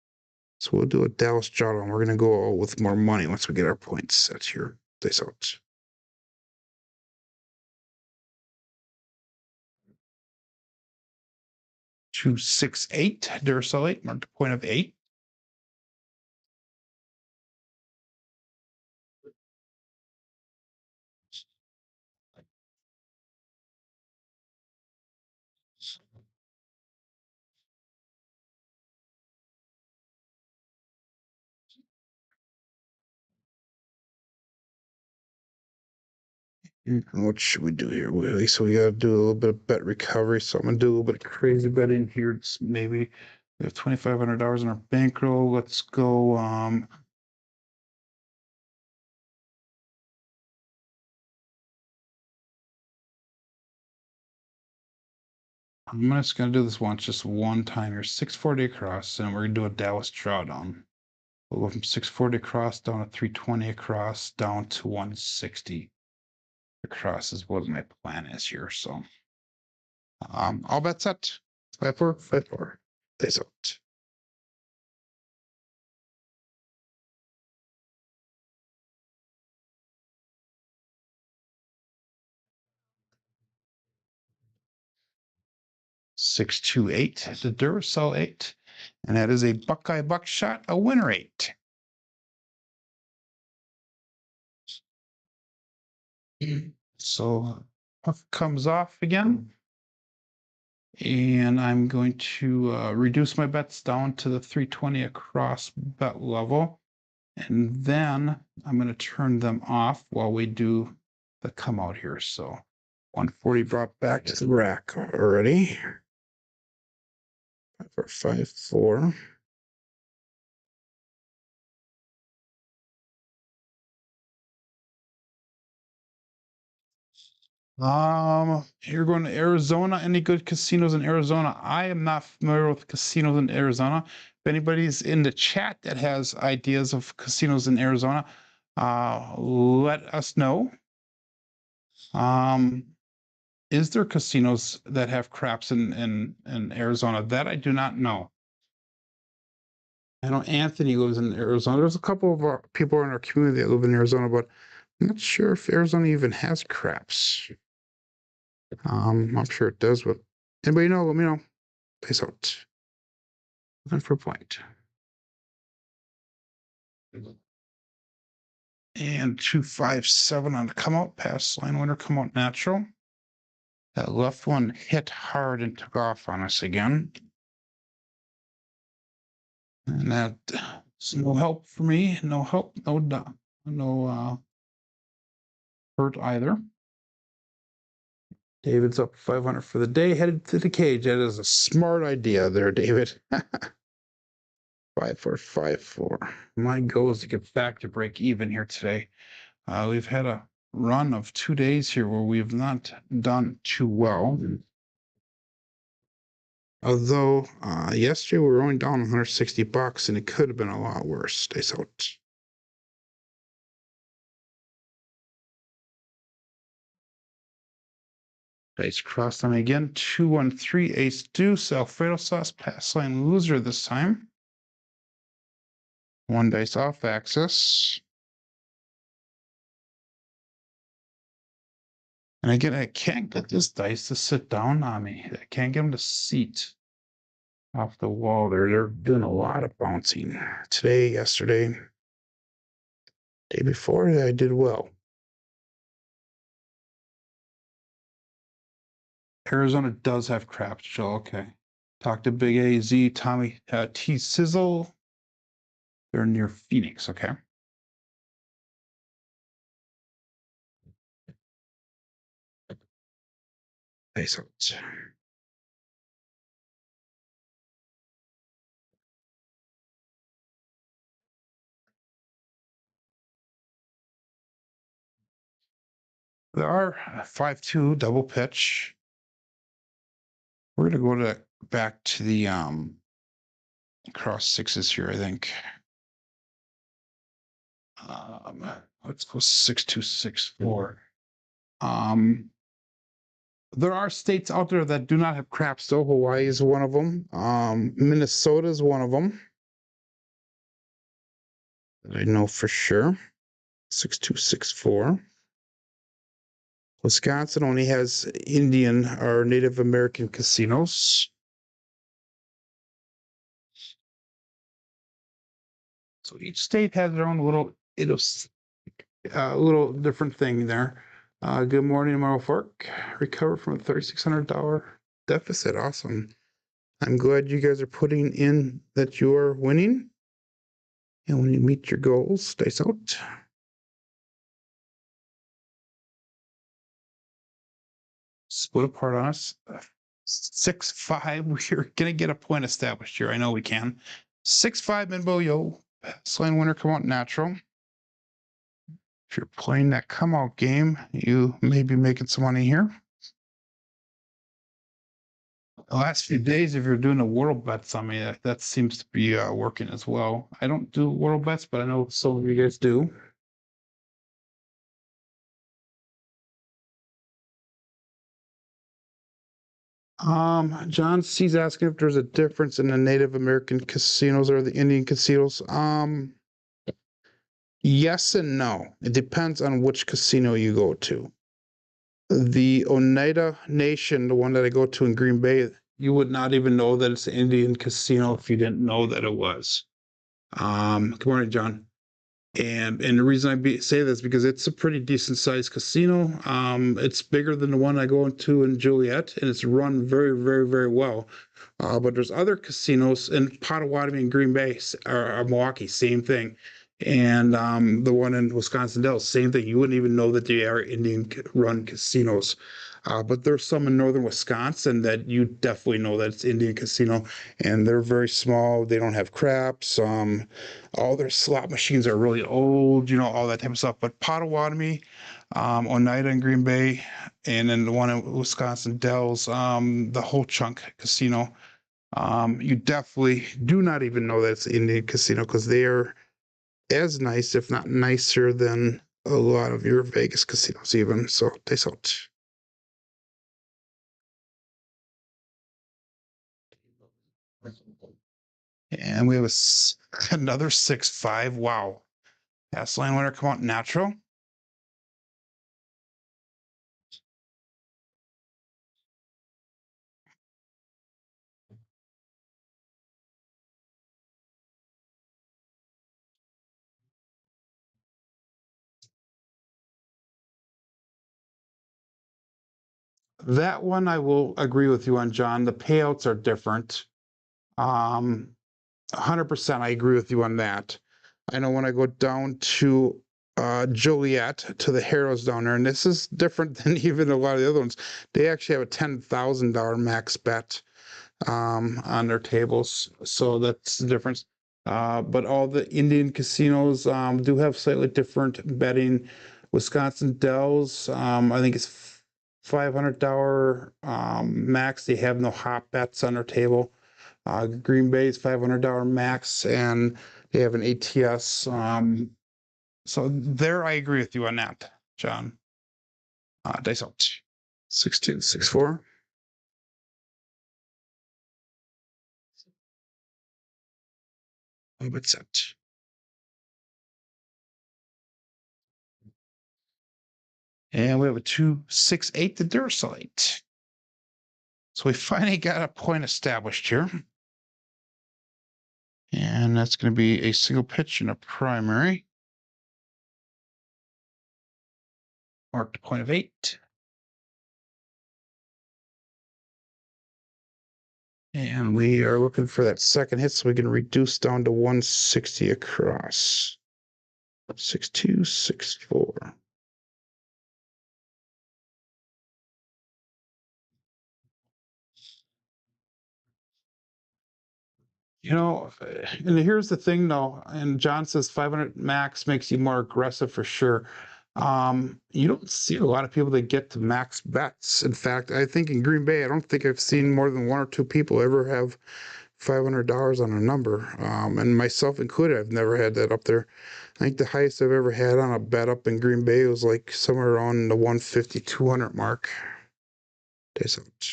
A: So we'll do a Dallas drawdown. We're gonna go with more money once we get our points set here. This out. $268 Duracell 8, marked a point of 8. What should we do here, Willie? So we gotta do a little bit of bet recovery. So I'm gonna do a little bit of crazy betting here. It's maybe we have $2,500 in our bankroll. Let's go. I'm just gonna do this once, just one time here. 640 across, and we're gonna do a Dallas drawdown. We'll go from 640 across down to 320 across down to 160 across is what my plan is here. So all bets set. 5-4, 5-4. Face out. $628, the Duracell 8, and that is a Buckeye Buckshot, a winner 8. So puck comes off again, and I'm going to reduce my bets down to the 320 across bet level, and then I'm going to turn them off while we do the come out here. So 140 brought back to the rack already. 5-4. You're going to Arizona. Any good casinos in Arizona? I am not familiar with casinos in Arizona. If anybody's in the chat that has ideas of casinos in Arizona, let us know. Is there casinos that have craps in Arizona? That I do not know. I know Anthony lives in Arizona. There's a couple of our people in our community that live in Arizona, but I'm not sure if Arizona even has craps. I'm sure it does, but anybody know? Let me know. Peace out. Looking for a point. And 257 on the come out, pass line winner, come out natural. That left one hit hard and took off on us again. And that's no help for me. No help, no hurt either. David's up 500 for the day, headed to the cage. That is a smart idea there, David. 5-4, 5-4. My goal is to get back to break even here today. We've had a run of 2 days here where we have not done too well. Although yesterday we were only down 160 bucks and it could have been a lot worse. Stays out. Dice crossed on me again. 2-1-3 ace deuce. Alfredo sauce pass line loser this time. 1 dice off axis. And again, I can't get this dice to sit down on me. I can't get them to seat off the wall there. They're doing a lot of bouncing today, yesterday, day before. I did well. Arizona does have craps, Joe. Okay. Talk to Big AZ, Tommy T Sizzle. They're near Phoenix. Okay. Nice. There are 5-2 double pitch. We're gonna go to back to the cross sixes here, I think. Let's go 6-2-6-4. There are states out there that do not have craps, though. Hawaii is one of them. Minnesota is one of them. I know for sure. 6-2-6-4. Wisconsin only has Indian or Native American casinos. So each state has their own little little different thing there. Good morning, Merle Fork. Recovered from a $3,600 deficit. Awesome. I'm glad you guys are putting in that you're winning. And when you meet your goals, dice out. Split apart on us. 6-5. We're gonna get a point established here. I know we can. 6-5 Minbo Yo. Pass line winner come out natural. If you're playing that come out game, you may be making some money here. The last few days, if you're doing the world bets on me, that seems to be working as well. I don't do world bets, but I know some of you guys do. John C's asking if there's a difference in the Native American casinos or the Indian casinos. Yes and no. It depends on which casino you go to. The Oneida Nation, the one that I go to in Green Bay, you would not even know that it's an Indian casino if you didn't know that it was. Good morning, John. And the reason I say this is because it's a pretty decent sized casino. It's bigger than the one I go into in Joliet, and it's run very, very, very well. But there's other casinos in Potawatomi and Green Bay or Milwaukee, same thing. And the one in Wisconsin Dells, same thing. You wouldn't even know that they are Indian-run casinos. But there's some in northern Wisconsin that you definitely know that it's Indian casino, and they're very small. They don't have craps. All their slot machines are really old, all that type of stuff. But Potawatomi, Oneida and Green Bay, and then the one in Wisconsin Dells, the whole chunk casino. You definitely do not even know that it's Indian casino because they are as nice, if not nicer, than a lot of your Vegas casinos even. So they sold. And we have another 6-5. Wow. Pass line winner come out natural. That one I will agree with you on, John. The payouts are different. 100% I agree with you on that. I know when I go down to Joliet to the harrahs down there, and this is different than even a lot of the other ones. They actually have a $10,000 max bet on their tables, so that's the difference. But all the Indian casinos do have slightly different betting. Wisconsin Dells, I think it's $500 max. They have no hot bets on their table. Green Bay is $500 max, and they have an ATS. So there, I agree with you on that, John. Dice out. 6264. Oh, but set. And we have a 268 to Durslite. So we finally got a point established here. And that's going to be a single pitch and a primary. Marked point of 8. And we are looking for that second hit so we can reduce down to 160 across. 6264. And here's the thing though, and John says 500 max makes you more aggressive for sure. You don't see a lot of people that get to max bets. In fact, I think in Green Bay, I don't think I've seen more than 1 or 2 people ever have $500 on a number. And myself included, I've never had that up there. I think the highest I've ever had on a bet up in Green Bay was like somewhere around the 150, 200 mark. Days out.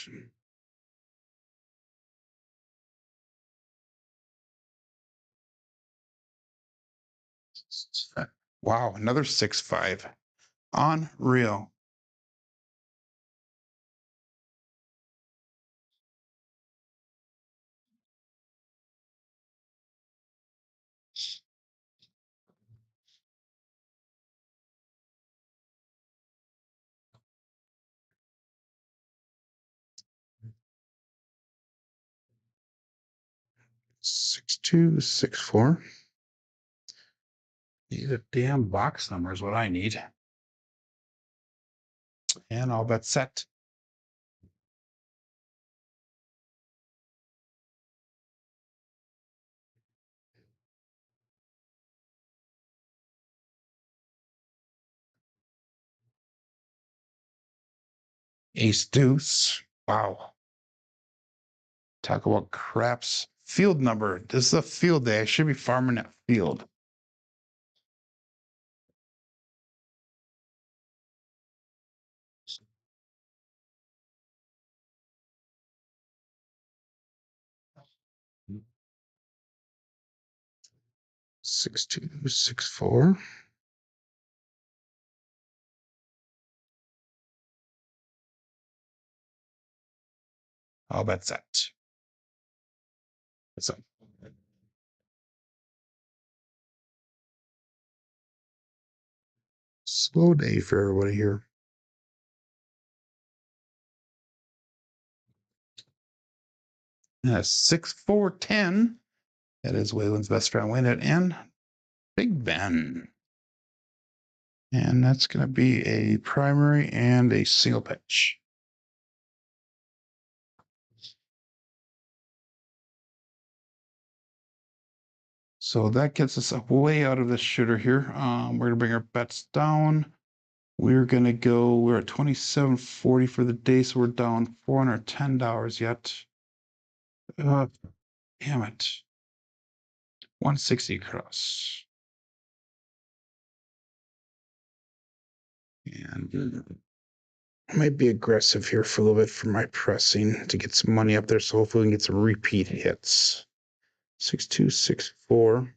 A: Wow, another 6-5. Unreal. Six two, 6-4. Need a damn box number is what I need. And all bet set. Ace deuce. Wow. Talk about craps. Field number. This is a field day. I should be farming that field. Six two, 6-4. All bet set. So slow day for everybody here. 6-4-10. That is Waylon's best round win it and Big Ben. And that's going to be a primary and a single pitch. So that gets us way out of the shooter here. We're going to bring our bets down. We're going to go, we're at 27.40 for the day, so we're down $410 yet. Damn it. 160 across. And I might be aggressive here for a little bit for my pressing to get some money up there, so hopefully we can get some repeat hits. 6264.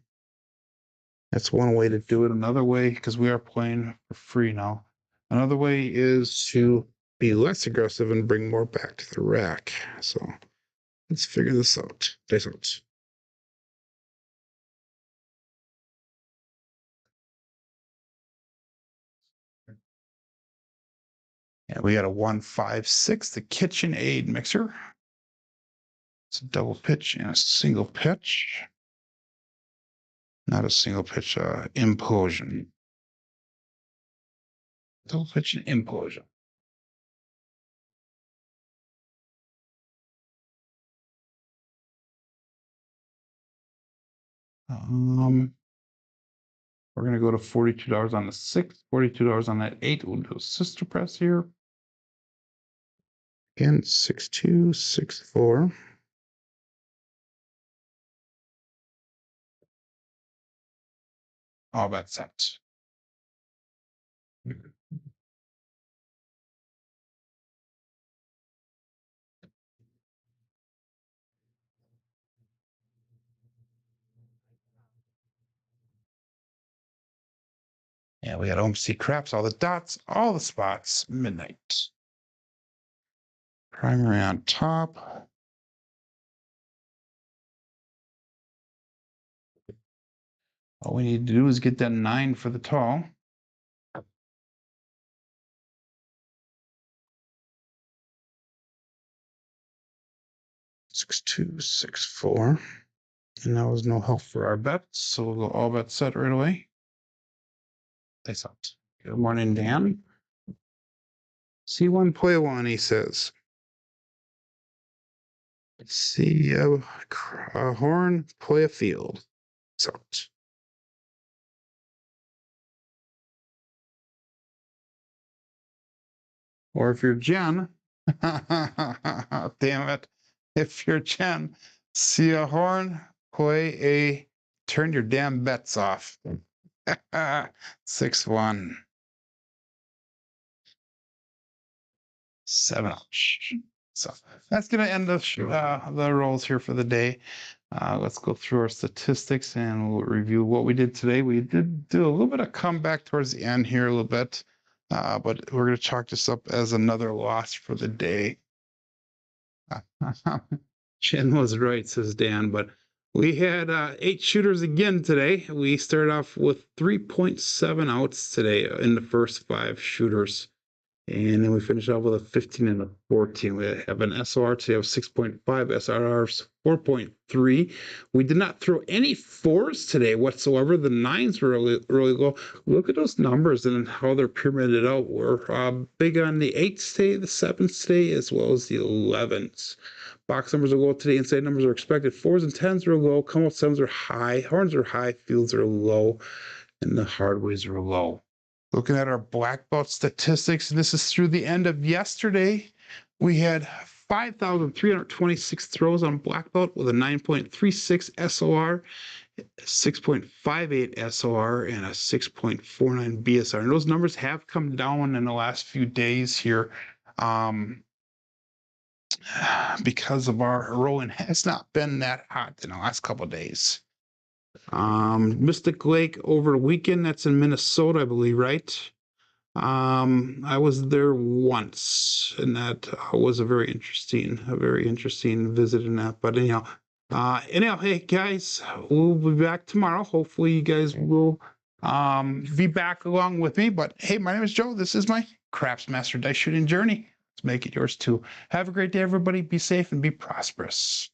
A: That's one way to do it. Another way, because we are playing for free now, another way is to be less aggressive and bring more back to the rack. So let's figure this out. Dice out. And we got a 156, the KitchenAid mixer. It's a double pitch and a single pitch. Not a single pitch, implosion. Double pitch and implosion. We're going to go to $42 on the 6, $42 on that 8. We'll do a sister press here. Again, 6264. All bets set. Yeah, we got OMC craps, all the dots, all the spots, midnight. Primary on top. All we need to do is get that 9 for the tall. 6264. And that was no help for our bets, so we'll go all bets set right away. Place out. Good morning, Dan. C1 play one, he says. See a horn, play a field. So. Or if you're Jen, damn it. If you're Jen, see a horn, turn your damn bets off. 6-1. 7. So that's going to end the rolls here for the day. Let's go through our statistics and we'll review what we did today. We did do a little bit of comeback towards the end here a little bit, but we're going to chalk this up as another loss for the day. Jen was right, says Dan, but we had 8 shooters again today. We started off with 3.7 outs today in the first 5 shooters. And then we finish off with a 15 and a 14. We have an SOR today of 6.5, SRRs 4.3. We did not throw any 4s today whatsoever. The 9s were really low. Look at those numbers and how they're pyramided out. We're big on the 8s today, the 7s today, as well as the 11s. Box numbers are low today. Inside numbers are expected. 4s and 10s are low. Come out 7s are high. Horns are high. Fields are low. And the hardways are low. Looking at our black belt statistics, and this is through the end of yesterday, we had 5,326 throws on black belt with a 9.36 SOR, 6.58 SOR, and a 6.49 BSR. And those numbers have come down in the last few days here because of our rolling has not been that hot in the last couple of days. Mystic Lake over the weekend, that's in Minnesota, I believe, right? I was there once, and that was a very interesting visit in that. But anyhow, hey guys, we'll be back tomorrow. Hopefully you guys will be back along with me. But hey, my name is Joe. This is my Craps Master Dice Shooting Journey. Let's make it yours too. Have a great day, everybody. Be safe and be prosperous.